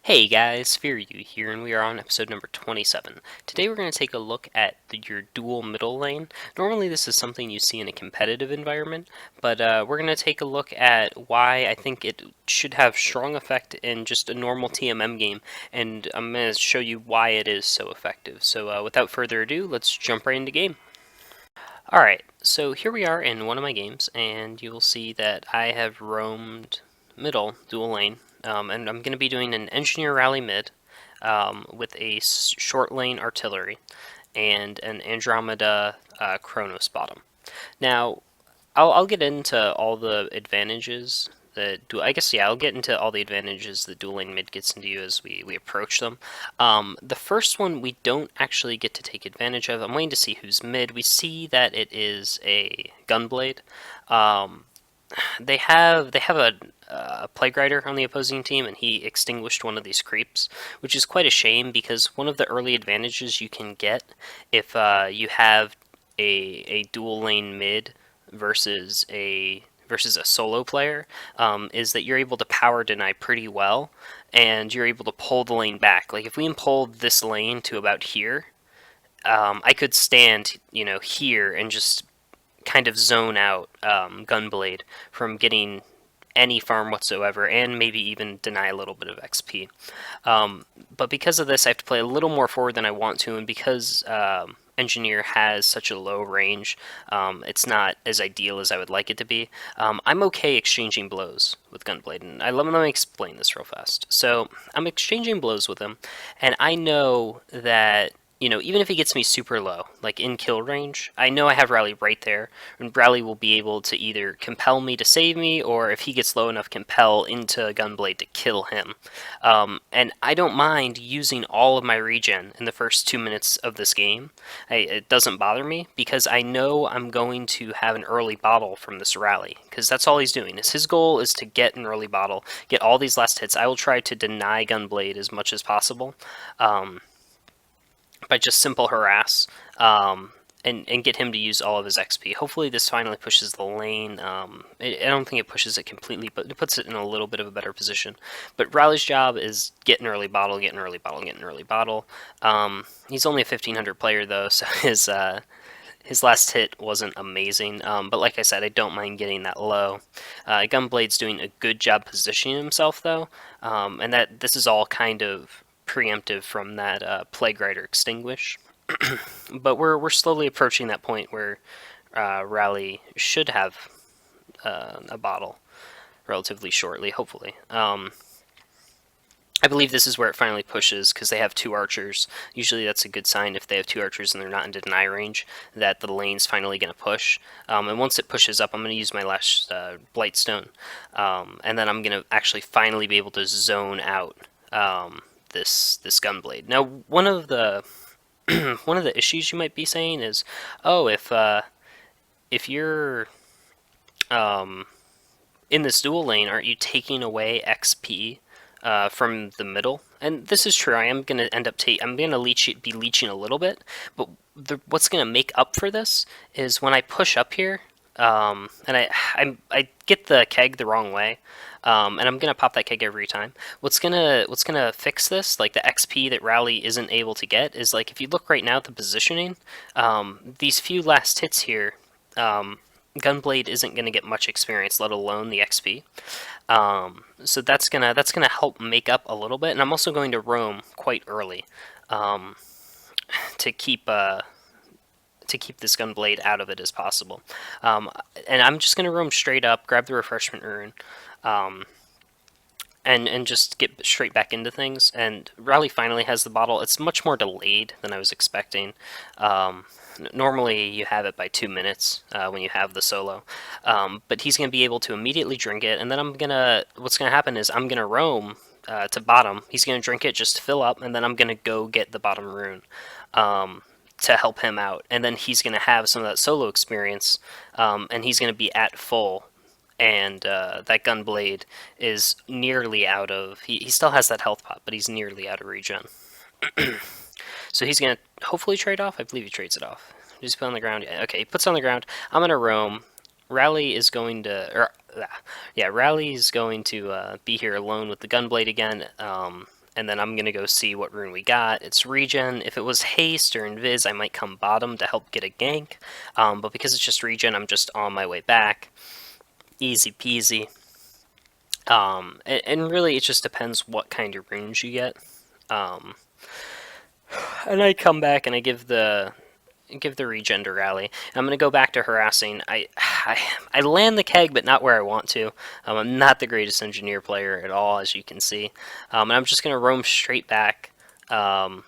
Hey guys, Fearu here, and we are on episode number 27. Today we're going to take a look at your dual middle lane. Normally this is something you see in a competitive environment, but we're going to take a look at why I think it should have strong effect in just a normal TMM game, and I'm going to show you why it is so effective. So without further ado, let's jump right into game. Alright, so here we are in one of my games, and you will see that I have roamed middle, dual lane, and I'm going to be doing an engineer rally mid with a short lane artillery and an Andromeda Chronos bottom. Now, I'll get into all the advantages that I guess yeah, I'll get into all the advantages that dual lane mid gets into you as we approach them. The first one we don't actually get to take advantage of. I'm waiting to see who's mid. We see that it is a Gunblade. Um, they have a Plague Rider on the opposing team, and he extinguished one of these creeps, which is quite a shame because one of the early advantages you can get if you have a dual lane mid versus a solo player is that you're able to power deny pretty well, and you're able to pull the lane back. Like if we pulled this lane to about here, I could stand here and just kind of zone out Gunblade from getting any farm whatsoever, and maybe even deny a little bit of XP. But because of this, I have to play a little more forward than I want to, and because Engineer has such a low range, it's not as ideal as I would like it to be. I'm okay exchanging blows with Gunblade, and let me explain this real fast. So I'm exchanging blows with him, and I know that even if he gets me super low, like in kill range, I know I have Rally right there, and Rally will be able to either compel me to save me, or if he gets low enough, compel into Gunblade to kill him. And I don't mind using all of my regen in the first 2 minutes of this game. It doesn't bother me, because I know I'm going to have an early bottle from this Rally, because that's all he's doing. His goal is to get an early bottle, get all these last hits. I will try to deny Gunblade as much as possible. By just simple harass and get him to use all of his XP. Hopefully this finally pushes the lane. I don't think it pushes it completely, but it puts it in a little bit of a better position. But Raleig's job is get an early bottle, get an early bottle, get an early bottle. He's only a 1500 player though, so his last hit wasn't amazing, but like I said, I don't mind getting that low. Gunblade's doing a good job positioning himself though, and that this is all kind of preemptive from that Plague Rider extinguish. But we're slowly approaching that point where Rally should have a bottle relatively shortly, hopefully. I believe this is where it finally pushes, because they have two archers. Usually that's a good sign if they have two archers and they're not in deny range, that the lane's finally going to push. And once it pushes up, I'm going to use my last Blightstone. And then I'm going to actually finally be able to zone out this Gunblade. Now, one of the one of the issues you might be saying is, oh, if you're in this dual lane, aren't you taking away XP from the middle? And this is true. I am going to end up I'm going to be leeching a little bit, but what's going to make up for this is when I push up here, and I get the keg the wrong way, and I'm gonna pop that keg every time. What's gonna fix this, like the XP that Rally isn't able to get, is like if you look right now at the positioning, these few last hits here, Gunblade isn't gonna get much experience, let alone the XP. So that's gonna help make up a little bit, and I'm also going to roam quite early to keep this Gunblade out of it as possible. And I'm just going to roam straight up, grab the refreshment rune, and just get straight back into things. And Rally finally has the bottle. It's much more delayed than I was expecting. Normally you have it by 2 minutes when you have the solo, but he's going to be able to immediately drink it, and then what's going to happen is I'm going to roam to bottom. He's going to drink it just to fill up, and then I'm going to go get the bottom rune to help him out, and then he's going to have some of that solo experience, and he's going to be at full, and that Gunblade is nearly out of... He still has that health pot, but he's nearly out of regen. So he's going to hopefully trade off. I believe he trades it off. Does he put on the ground? Yeah, okay, he puts on the ground. I'm going to roam. Rally is going to... Rally is going to be here alone with the Gunblade again, and then I'm going to go see what rune we got. It's regen. If it was haste or invis, I might come bottom to help get a gank, but because it's just regen, I'm just on my way back. Easy peasy. And really it just depends what kind of runes you get. Um, and I come back and I give the regen to rally. I'm going to go back to harassing. I land the keg, but not where I want to. I'm not the greatest engineer player at all, as you can see. And I'm just going to roam straight back. And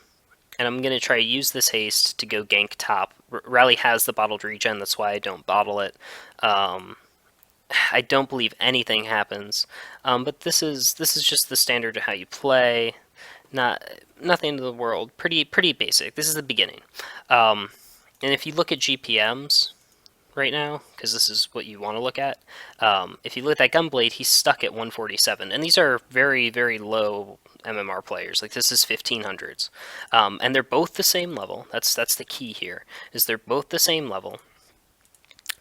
I'm going to try to use this haste to go gank top. Rally has the bottled regen, that's why I don't bottle it. I don't believe anything happens, but this is just the standard of how you play. Nothing to the world. Pretty basic. This is the beginning. And if you look at GPMs right now, because this is what you want to look at, if you look at that Gunblade, he's stuck at 147, and these are very low MMR players. Like this is 1500s, and they're both the same level. That's the key here. Is they're both the same level.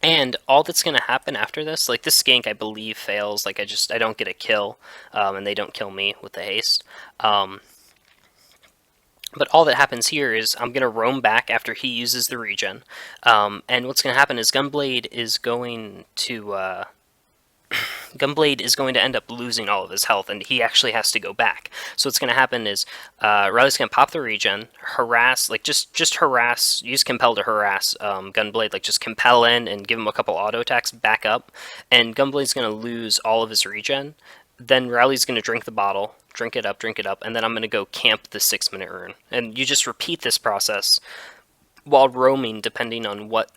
And all that's going to happen after this, like this gank I believe fails, like I don't get a kill, and they don't kill me with the haste. But all that happens here is I'm going to roam back after he uses the regen. And what's going to happen is Gunblade is going to end up losing all of his health, and he actually has to go back. So what's going to happen is Riley's going to pop the regen, harass, like just harass, use compel to harass Gunblade, like just compel in and give him a couple auto attacks, back up, and Gunblade's going to lose all of his regen. Then Riley's going to drink the bottle, drink it up, and then I'm going to go camp the 6-minute rune. And you just repeat this process while roaming, depending on what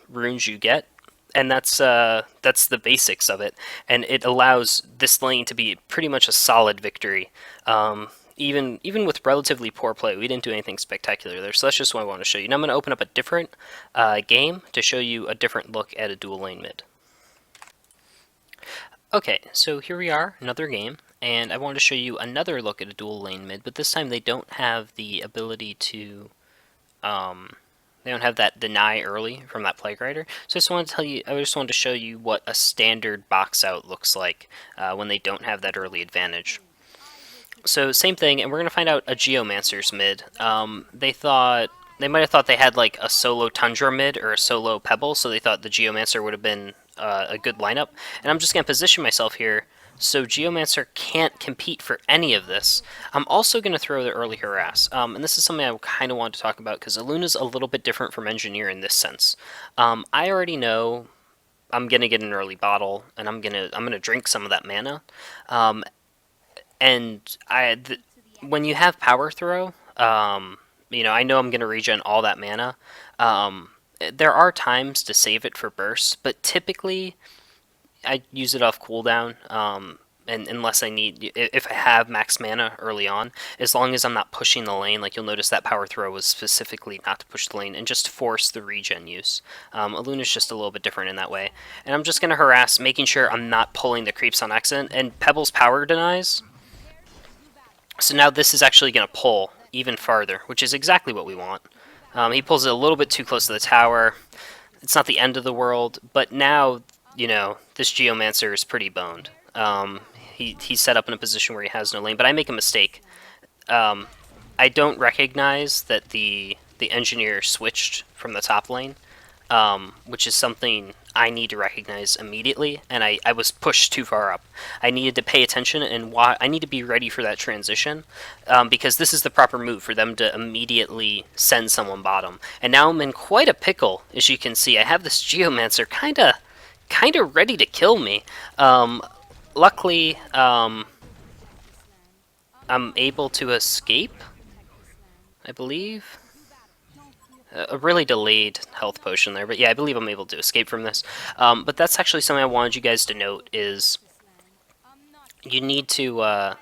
runes you get. And that's the basics of it, and it allows this lane to be pretty much a solid victory. Even with relatively poor play, we didn't do anything spectacular there. So that's just what I want to show you. Now I'm going to open up a different game to show you a different look at a dual lane mid. Okay, so here we are, another game, and I want to show you another look at a dual lane mid, but this time they don't have the ability to, they don't have that deny early from that Plague Rider. So I just wanted to show you what a standard box out looks like when they don't have that early advantage. So same thing, and we're going to find out a Geomancer's mid. They might have thought they had like a solo Tundra mid or a solo Pebble, so they thought the Geomancer would have been a good lineup. And I'm just going to position myself here so Geomancer can't compete for any of this. I'm also going to throw the early harass, and this is something I kind of want to talk about because Aluna's a little bit different from Engineer in this sense. I already know I'm going to get an early bottle, and I'm gonna drink some of that mana. When you have Power Throw, I know I'm going to regen all that mana. There are times to save it for bursts, but typically I use it off cooldown, and unless if I have max mana early on, as long as I'm not pushing the lane. Like you'll notice that Power Throw was specifically not to push the lane and just force the regen use. Aluna's just a little bit different in that way. And I'm just going to harass, making sure I'm not pulling the creeps on accident, and Pebble's power denies. So now this is actually going to pull even farther, which is exactly what we want. He pulls it a little bit too close to the tower. It's not the end of the world, but now, this Geomancer is pretty boned. He's set up in a position where he has no lane, but I make a mistake. I don't recognize that the Engineer switched from the top lane, which is something I need to recognize immediately, and I was pushed too far up. I needed to pay attention, and I need to be ready for that transition, because this is the proper move for them to immediately send someone bottom. And now I'm in quite a pickle, as you can see. I have this Geomancer kind of ready to kill me. Luckily, I'm able to escape, I believe. A really delayed health potion there, but yeah, I believe I'm able to escape from this. But that's actually something I wanted you guys to note, is you need to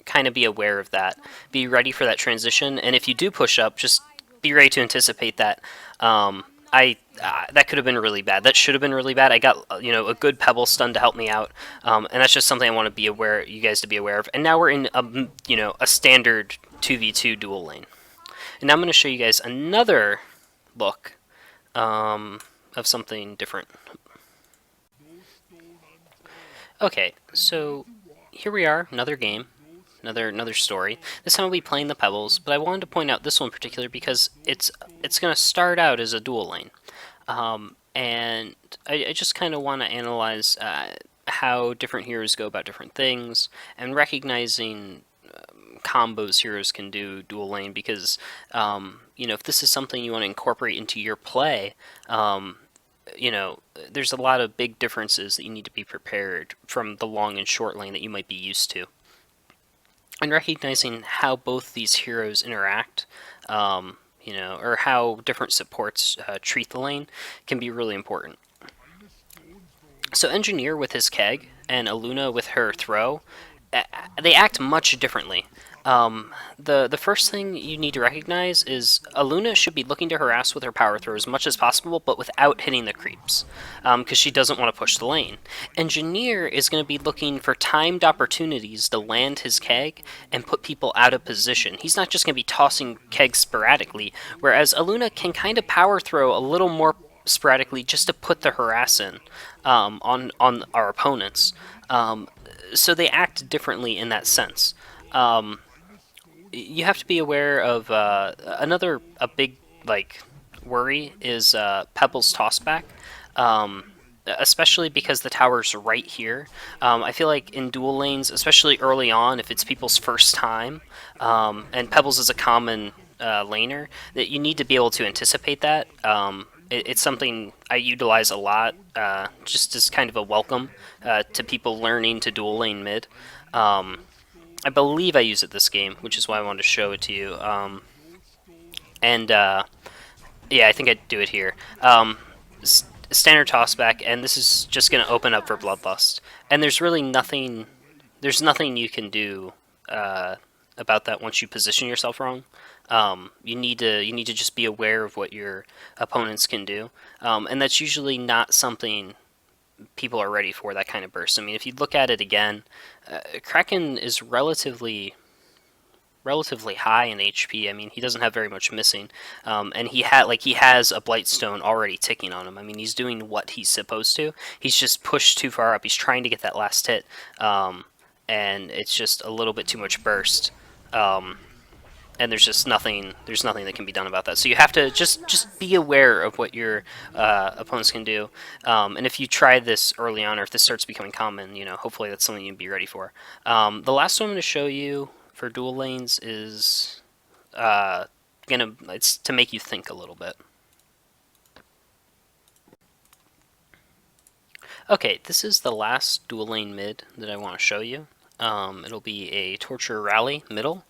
kind of be aware of that. Be ready for that transition, and if you do push up, just be ready to anticipate that. That could have been really bad. That should have been really bad. I got a good Pebble stun to help me out, and that's just something I want to be aware, you guys to be aware of. And now we're in a standard 2v2 dual lane. And now I'm going to show you guys another look of something different. Okay, so here we are, another game, another story. This time I'll be playing the Pebbles, but I wanted to point out this one in particular because it's going to start out as a dual lane, and I just kind of want to analyze how different heroes go about different things and recognizing combos heroes can do dual lane because if this is something you want to incorporate into your play, there's a lot of big differences that you need to be prepared from the long and short lane that you might be used to. And recognizing how both these heroes interact, or how different supports treat the lane can be really important. So Engineer with his keg and Aluna with her throw, they act much differently. The first thing you need to recognize is Aluna should be looking to harass with her power throw as much as possible, but without hitting the creeps, because she doesn't want to push the lane. Engineer is going to be looking for timed opportunities to land his keg and put people out of position. He's not just going to be tossing kegs sporadically, whereas Aluna can kind of power throw a little more sporadically just to put the harass in on our opponents. So they act differently in that sense. You have to be aware of a big worry is Pebble's tossback, especially because the tower's right here. I feel like in dual lanes, especially early on, if it's people's first time, and Pebbles is a common laner, that you need to be able to anticipate that. It's something I utilize a lot, just as kind of a welcome to people learning to dual lane mid. I believe I use it this game, which is why I wanted to show it to you. Yeah, I think I do it here. Standard tossback, and this is just going to open up for Bloodlust. And there's really nothing. There's nothing you can do about that once you position yourself wrong. You need to just be aware of what your opponents can do, and that's usually not something people are ready for, that kind of burst. I mean, if you look at it again, Kraken is relatively high in HP. I mean, he doesn't have very much missing, and he has a Blightstone already ticking on him. I mean, he's doing what he's supposed to. He's just pushed too far up. He's trying to get that last hit, and it's just a little bit too much burst. And there's just nothing. There's nothing that can be done about that. So you have to just be aware of what your opponents can do. And if you try this early on, or if this starts becoming common, hopefully that's something you'd be ready for. The last one I'm going to show you for dual lanes is it's to make you think a little bit. Okay, this is the last dual lane mid that I want to show you. It'll be a Torture Rally middle,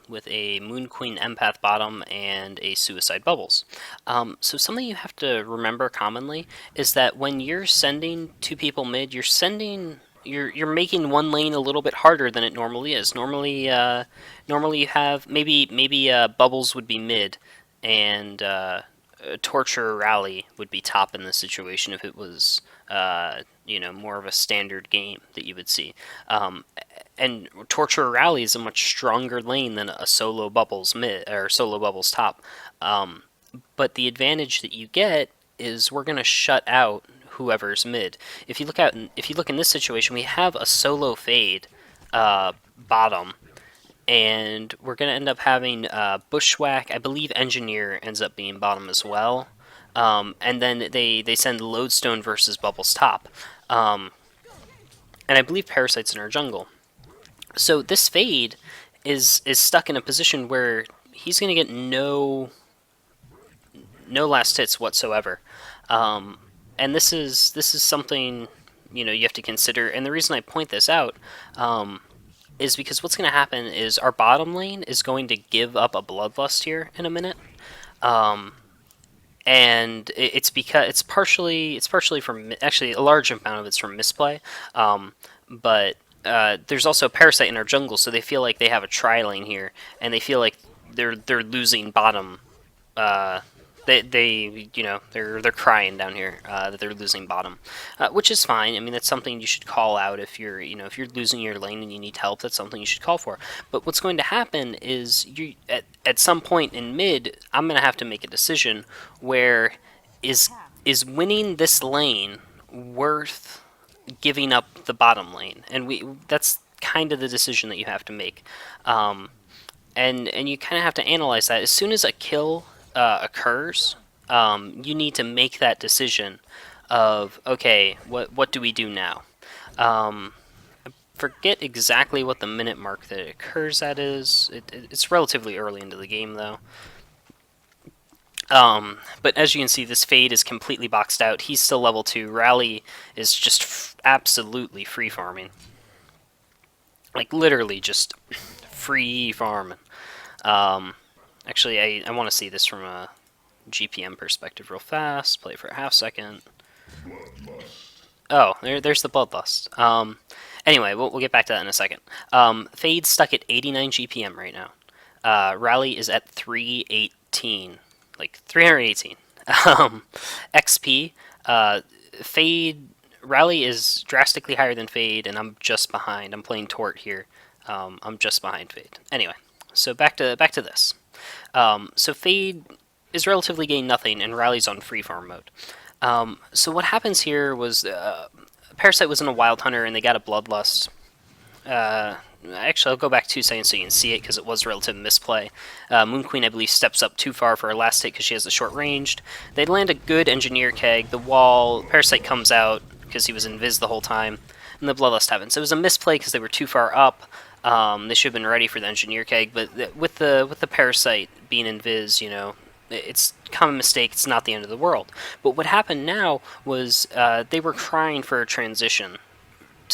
with a Moon Queen Empath bottom and a Suicide Bubbles. So something you have to remember commonly is that when you're sending two people mid, you're making one lane a little bit harder than it normally is. Normally you have maybe Bubbles would be mid, and Torture Rally would be top in this situation if it was more of a standard game that you would see. And Torture Rally is a much stronger lane than a solo Bubbles mid or solo Bubbles top. But the advantage that you get is we're going to shut out whoever's mid. If you look in this situation, we have a solo Fade bottom, and we're going to end up having Bushwhack. I believe Engineer ends up being bottom as well. And then they send Lodestone versus Bubbles top. And I believe Parasite's in our jungle. So this Fade is stuck in a position where he's going to get no last hits whatsoever. And this is something you have to consider. And the reason I point this out is because what's going to happen is our bottom lane is going to give up a Bloodlust here in a minute. And it's because it's partially from, actually a large amount of it's from misplay, but there's also Parasite in our jungle, so they feel like they have a tri-lane here, and they feel like they're losing bottom. They're crying down here that they're losing bottom, which is fine. I mean, that's something you should call out if you're losing your lane and you need help. That's something you should call for. But what's going to happen is at some point in mid, I'm going to have to make a decision where is winning this lane worth giving up the bottom lane, and that's kind of the decision that you have to make. And you kind of have to analyze that. As soon as a kill occurs, you need to make that decision of, okay, what do we do now? Forget exactly what the minute mark that it occurs at is. It's relatively early into the game, though. But as you can see, this Fade is completely boxed out. He's still level 2. Rally is just absolutely free farming. Like, literally just free farming. Actually, I want to see this from a GPM perspective real fast. Play for a half second. Oh, there's the Bloodlust. Anyway, we'll get back to that in a second. Fade's stuck at 89 GPM right now. Rally is at 318. Like, 318. XP, Fade... Rally is drastically higher than Fade, and I'm just behind. I'm playing Tort here. I'm just behind Fade. Anyway, so back to this. So Fade is relatively gain nothing, and Rally's on free farm mode. So what happens here was Parasite was in a Wild Hunter, and they got a Bloodlust. Actually, I'll go back 2 seconds so you can see it, because it was relative misplay. Moon Queen, I believe, steps up too far for her last hit because she has the short ranged. They land a good Engineer Keg. The wall, Parasite comes out because he was invis the whole time, and the Bloodlust happens. It was a misplay because they were too far up. They should have been ready for the Engineer Keg, but with the Parasite being invis, you know, it's a common mistake. It's not the end of the world. But what happened now was they were crying for a transition,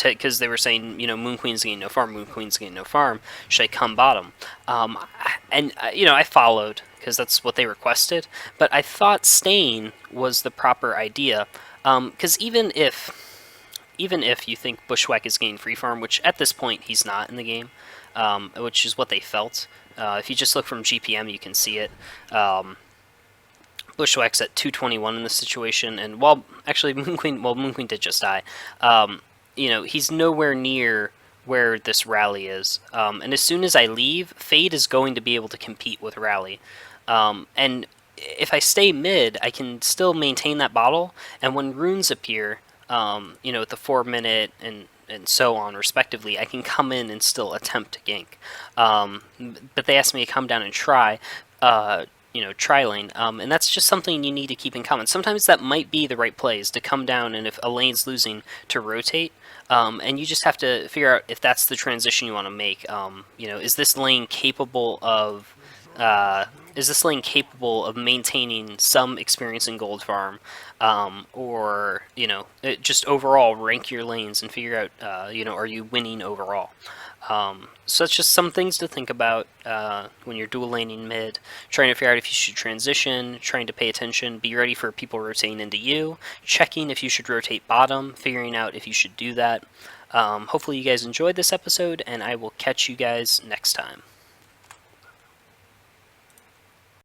because they were saying, you know, Moon Queen's getting no farm, Moon Queen's getting no farm. Should I come bottom? You know, I followed because that's what they requested. But I thought staying was the proper idea, because even if you think Bushwhack is getting free farm, which at this point he's not in the game, which is what they felt. If you just look from GPM, you can see it. Bushwhack's at 221 in this situation, and while actually Moon Queen did just die. You know, he's nowhere near where this Rally is. And as soon as I leave, Fade is going to be able to compete with Rally. And if I stay mid, I can still maintain that bottle, and when runes appear, you know, at the 4 minute and so on, respectively, I can come in and still attempt to gank. But they asked me to come down and try, you know, try lane, and that's just something you need to keep in common. Sometimes that might be the right play, is to come down, and if a lane's losing, to rotate, and you just have to figure out if that's the transition you want to make. You know, is this lane capable of maintaining some experience in gold farm, or, you know, just overall rank your lanes and figure out, you know, are you winning overall? So that's just some things to think about when you're dual laning mid, trying to figure out if you should transition, trying to pay attention, be ready for people rotating into you, checking if you should rotate bottom, figuring out if you should do that. Hopefully you guys enjoyed this episode, and I will catch you guys next time.